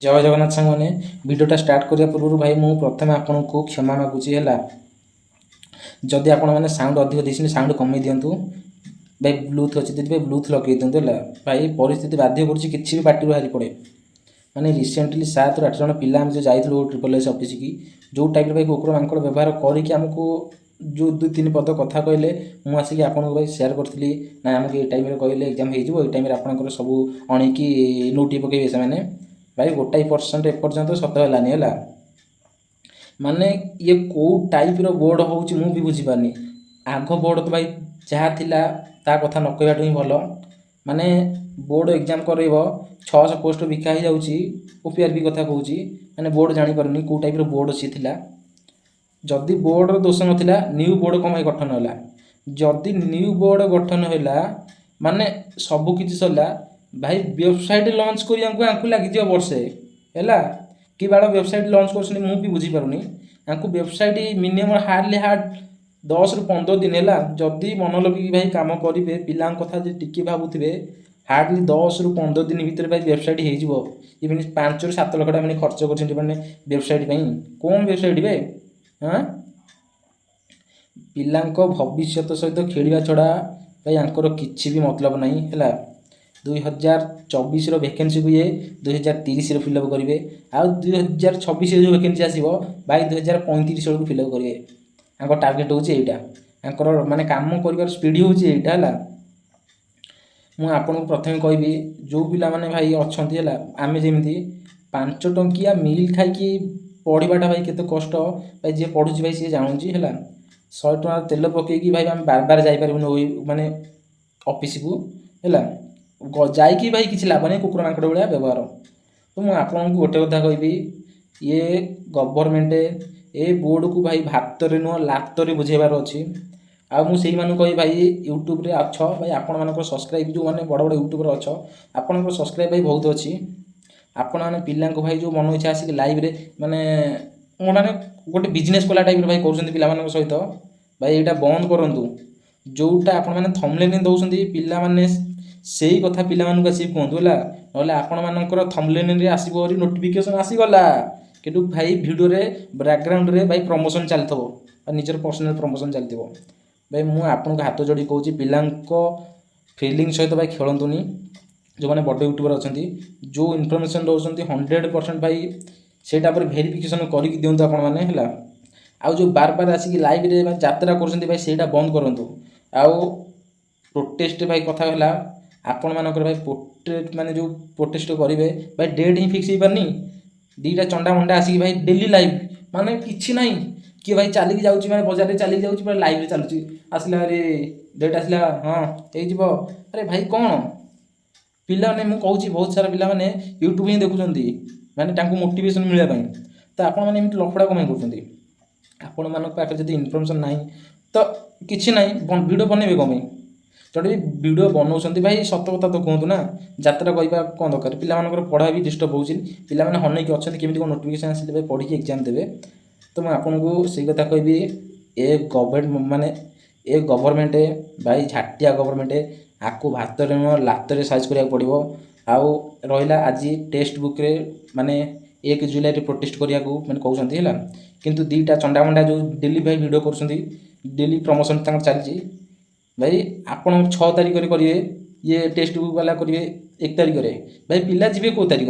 जय जगन्नाथ सांग मैंने भिडियोटा स्टार्ट करने पूर्व भाई मुझे प्रथम आपन को क्षमा मागुची है जदि आपण मैंने साउंड अधिक देखते साउंड कमे दिंतु भाई ब्लूथ अच्छी दीदी भाई ब्लूथ लगे दिंतु है भाई परिस्थिति बाध्य कर भी पार्टी बाहरी पड़े मैंने रिसेंटली 7 ରୁ 8 जन पिला जो जाइलु ट्रिपल एस ऑफिस की जो टाइप भाई कुकुर मांकड़ व्यवहार करके आमको जो 2-3 पद कथा कहले मुझे आसिक आपको भाई सेयार करी ना आमको ये टाइम कहले एग्जाम हो टाइम आपंकर सब अणिकी नोटी पकेबे से मैंने भाई 1% एपर्यंत सत है माने ये कौ टाइप रो बोर्ड होउची मु भी बुझी पारनी आग बोर्ड तो भाई जहाँ थिला ता कथा न कहबाटू ही भल माने बोर्ड एग्जाम करइबो 600 पोस्ट बिका ही जाउची ओपीआरबी कथा कहूची माने बोर्ड जानि पारुनी को टाइप रो बोर्ड सी थिला जदि बोर्ड रो दोष नथिला न्यू बोर्ड कमाई गठन होला जदि न्यू बोर्ड गठन होला माने सब किछि सरला भाई वेबसाइट लॉन्च करिया आंकु लागि जियो वर्षे हैला कि बाड़ वेबसाइट लॉन्च कर मु भी बुझी पारुनी आंकु वेबसाइट मिनिमम हार्डली हार्ड 10 ରୁ 15 दिन है जदि मन लगे भाई काम करेंगे पिला कथा टी भावुवे हार्डली 10 ରୁ 15 दिन भितर भाई वेबसाइट हो इवन 5 ରୁ 7 लाख टाइम खर्च कर वेबसाइट कौन वेबसाइट भाई हाँ पिला भविष्य सहित खेलवा छड़ा भाई आंकर किसी भी मतलब नहीं है 2024 वैकेंसी को ये 2030 फिलअप करेंगे आउ 2026 जो वैकेंसी आसो भाई 2035 बेलू फिलअप करेंगे आंक टार्गेट हूँ यहाँ माने काम कर स्पीड हूँ यहाँ मुझे आपको प्रथम कहि जो पिला माने भाई अच्छा है आम जमी 5 टंकिया मिल खाई पढ़ाटा भाई केते कष्ट भाई जी पढ़ुची भाई सी जानूँ है 100 टଙ୍କା तेल पकईकि भाई आम बार बार जापरूँ माने ऑफिस को है जाइकी भाई किसी लाभ नहीं कुकुर मांकड़ भाया व्यवहार तो मुझे आपको गोटे कथा कहि ये गवर्नमेंट ए बोर्ड को भाई भात नुह लात बुझेबार अच्छी आ मुझे कही भाई यूट्यूब रे अच्छ भाई आपण मान सब्सक्राइब जो मैंने बड़ बड़ यूट्यूबर अच्छ आपण सब्सक्राइब भाई बहुत अच्छी आपण मैंने पिला भाई जो मन इच्छा आसिक लाइव रे माने माने गोटे बिजनेस कला टाइप भाई कर पिला सहित भाई यहाँ बंद करूँ जोटा आपण मैंने थंबनेल दौरान पिला माने से ही कथा पिला आसिक कहतु है ना आपण मानकर थंबनेल आसो नोटिफिकेशन आसीगला कि भाई भिडियो रे बैकग्राउंड रे भाई प्रमोशन चलथो निजर पर्सनल प्रमोशन चलती भाई मुझे आपको हाथ जोड़ी कहूँ पिला फिलिंग सहित भाई खेलतुनि जो मैंने बड़ यूट्यूबर अच्छा जो इनफर्मेशन दौरान 100% भाई से भेरिफिकेसन कर दिंतु आपण मैंने है आउ जो बार बार आसिक लाइव रे यात्रा कर भाई से बंद करूँ आउ प्रोटेस्ट भाई कथा है आपण मानकर भाई प्रोटेस्ट माने जो प्रोटेस्ट करेंगे भाई डेट ही फिक्स हो पारनी दीटा चंडा मंडा आसिक भाई डेली लाइव माने किसी ना किए भाई चलिक जाऊँगी मैं बजार में चलिक जाऊँगी पूरा लाइव चलुची आसला अरे डेट आसला हाँ हो अरे भाई कौन पिला ने मुझे कहूँ बहुत सारा पिला माने यूट्यूब ही देखुं माने मोटिवेशन मिलने तो आपण मैंने एमती लफड़ा कमें कर आपण मान पाखे जब इनफर्मेशन ना तो किसी ना भिडियो बनइबे कमें जोटे भी भिडियो बनाऊँ भाई सत कथा तो कहतु ना यात्रा कहवा कौन दरकार पिला पढ़ा भी डिस्टर्ब हो पिला हनैक अच्छा केमी कौन नोटिफिकेशन आसे भाई पढ़ी एग्जाम देवे तो मैं आपको से कथा कहि ए गवर्नमेंट माने ए गवर्नमेंट भाई झाटिया गवर्नमेंट आपको भात लात साइज करा पड़ो आउ रहा आज टेक्स्ट बुक रे माने 1 जुलाई प्रोटेस्ट करिया को मैंने कहते हैं किंतु दीटा चंडा मंडा जो डेली भाई भिडियो कर डेली प्रमोशन चलती भाई आपण 6 तारिख करेंगे ये टेक्स्ट बुक वाला करेंगे 1 तारिख भाई पिला जी कौ तारिख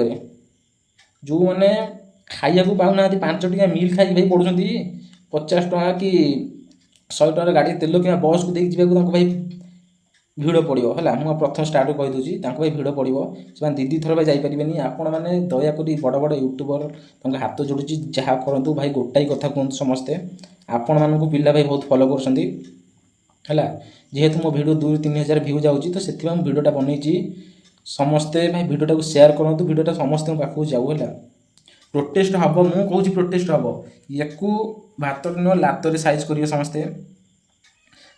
जो मैंने खाइया पाऊना 5 टंकिया मिल खाई भाई पढ़ुं 50 टଙ୍କା कि 100 टଙ୍କାର गाड़ी तेल कि बस को देखिए जावाक भाई भिड़ पड़ो है मुझे प्रथम स्टार्ट कहीदे भाई भिड़ पड़ो से दीदी थर भाई जापरें आपण मैंने दयाकोरी बड़ बड़ यूट्यूबर हाथ जोड़ुची जहाँ करूँ भाई गोटाई कथा कहतु समस्ते आपण मानक पिला भाई बहुत फॉलो कर जेहेतु मो भिडियो 2-3 हजार व्यू जाऊँगी तो से भिडियोटा बनई समस्ते भाई भिडियोटा को शेयर करूँ भिडियोटा समस्त पाखक जाऊ है प्रोटेस्ट हम मुझे कहूँ प्रोटेस्ट हम या भात लात साइज करेंगे समस्ते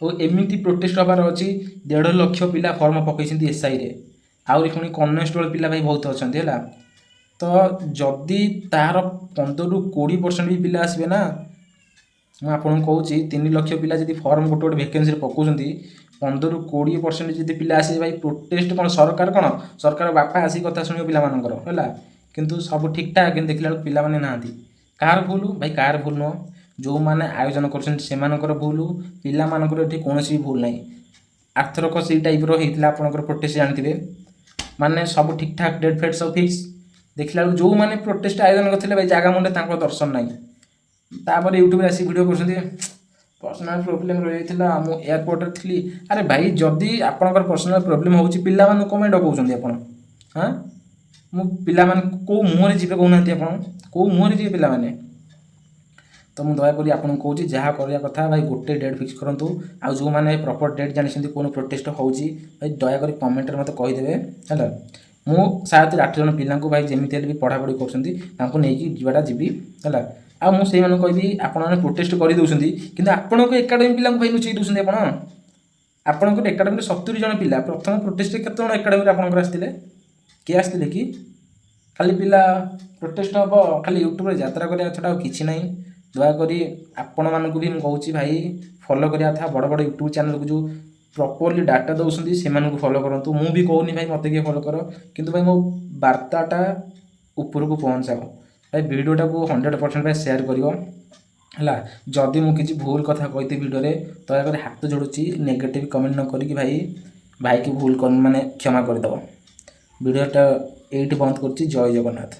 और एमती प्रोटेस्ट हबार अच्छी 1.5 लाख पिला फर्म पकई एसआई रे आहरी पुणी कन्स्टेबल पिला भाई बहुत अच्छा है तो जदि तार 15 ରୁ 20% भी पिला आसबे ना मुझे आपको कहूँ 3 लाख पिला जब फर्म गोटे गोटे भैकेन्सी पकाउं 15 ରୁ 20% जब पिला आसे भाई प्रोटेस्ट कौन सरकार बापा आसिक कथा शुणव पिला है କିନ୍ତୁ ସବୁ ଠିକ୍ ଠାକ୍, କିନ୍ତୁ ଦେଖିଲା ବେଳକୁ ପିଲାମାନେ ନାହାନ୍ତି। କାହାର ଭୁଲ ଭାଇ? କାହାର ଭୁଲ ନୁହଁ, ଯେଉଁମାନେ ଆୟୋଜନ କରୁଛନ୍ତି ସେମାନଙ୍କର ଭୁଲ, ପିଲାମାନଙ୍କର ଏଠି କୌଣସି ବି ଭୁଲ ନାହିଁ। ଆରଥରକ ସେଇ ଟାଇପ୍ର ହେଇଥିଲା ଆପଣଙ୍କର ପ୍ରୋଟେଷ୍ଟ, ଜାଣିଥିବେ, ମାନେ ସବୁ ଠିକ୍ ଠାକ୍ ଡେଟ୍ ଫେଟ୍ ସବୁ ଫିକ୍ସ, ଦେଖିଲା ବେଳକୁ ଯେଉଁମାନେ ପ୍ରୋଟେଷ୍ଟ ଆୟୋଜନ କରିଥିଲେ ଭାଇ ଜାଗା ମୁଣ୍ଡେ ତାଙ୍କ ଦର୍ଶନ ନାହିଁ। ତାପରେ ୟୁଟ୍ୟୁବରେ ଆସି ଭିଡ଼ିଓ କରୁଛନ୍ତି ପର୍ସନାଲ ପ୍ରୋବ୍ଲେମ୍ ରହିଯାଇଥିଲା, ମୁଁ ଏୟାରପୋର୍ଟରେ ଥିଲି। ଆରେ ଭାଇ ଯଦି ଆପଣଙ୍କର ପର୍ସନାଲ ପ୍ରୋବ୍ଲେମ୍ ହେଉଛି ପିଲାମାନଙ୍କୁ କ'ଣ ପାଇଁ ଡକଉଛନ୍ତି ଆପଣ? ହଁ, ମୁଁ ପିଲାମାନେ କେଉଁ ମୁହଁରେ ଯିବେ କହୁନାହାନ୍ତି ଆପଣ? କେଉଁ ମୁହଁରେ ଯିବେ ପିଲାମାନେ? ତ ମୁଁ ଦୟାକରି ଆପଣଙ୍କୁ କହୁଛି ଯାହା କରିବା କଥା ଭାଇ ଗୋଟେ ଡେଟ୍ ଫିକ୍ସ କରନ୍ତୁ। ଆଉ ଯେଉଁମାନେ ପ୍ରପର୍ ଡେଟ୍ ଜାଣିଛନ୍ତି କେଉଁ ପ୍ରୋଟେଷ୍ଟ ହେଉଛି ଭାଇ ଦୟାକରି କମେଣ୍ଟରେ ମୋତେ କହିଦେବେ ହେଲା। ମୁଁ 7-8 ଜଣ ପିଲାଙ୍କୁ ଭାଇ ଯେମିତି ହେଲେ ବି ପଢ଼ାପଢ଼ି କରୁଛନ୍ତି ତାଙ୍କୁ ନେଇକି ଯିବାଟା ଯିବି ହେଲା। ଆଉ ମୁଁ ସେଇମାନଙ୍କୁ କହିବି ଆପଣମାନେ ପ୍ରୋଟେଷ୍ଟ କରିଦେଉଛନ୍ତି କିନ୍ତୁ ଆପଣଙ୍କ ଏକାଡେମୀ ପିଲାଙ୍କୁ ଭାଇ ଲୁଚେଇ ଦେଉଛନ୍ତି ଆପଣ। ଆପଣଙ୍କର ଏକାଡେମୀରେ 70 ଜଣ ପିଲା, ପ୍ରଥମ ପ୍ରୋଟେଷ୍ଟରେ କେତେ ଜଣ ଏକାଡେମୀରେ ଆପଣଙ୍କର ଆସିଥିଲେ? କିଏ ଆସିଥିଲେ କି? ଖାଲି ପିଲା ପ୍ରୋଟେଷ୍ଟ ହେବ, ଖାଲି ୟୁଟ୍ୟୁବରେ ଯାତ୍ରା କରିବା ଛଡ଼ା ଆଉ କିଛି ନାହିଁ। ଦୟାକରି ଆପଣମାନଙ୍କୁ ବି ମୁଁ କହୁଛି ଭାଇ ଫଲୋ କରିବା କଥା, ବଡ଼ ବଡ଼ ୟୁଟ୍ୟୁବ୍ ଚ୍ୟାନେଲକୁ ଯେଉଁ ପ୍ରପରଲି ଡାଟା ଦେଉଛନ୍ତି ସେମାନଙ୍କୁ ଫଲୋ କରନ୍ତୁ। ମୁଁ ବି କହୁନି ଭାଇ ମୋତେ କିଏ ଫଲୋ କର, କିନ୍ତୁ ଭାଇ ମୋ ବାର୍ତ୍ତାଟା ଉପରକୁ ପହଞ୍ଚାଅ ଭାଇ। ଭିଡ଼ିଓଟାକୁ 100% ଭାଇ ସେୟାର କରିବ ହେଲା। ଯଦି ମୁଁ କିଛି ଭୁଲ କଥା କହିଥିବି ଭିଡ଼ିଓରେ ଦୟାକରି ହାତ ଯୋଡ଼ୁଛି ନେଗେଟିଭ୍ କମେଣ୍ଟ ନ କରିକି ଭାଇକି ଭୁଲ ମାନେ କ୍ଷମା କରିଦେବ। ଭିଡ଼ିଓଟା ଏଇଠି ବନ୍ଦ କରୁଛି। ଜୟ ଜଗନ୍ନାଥ।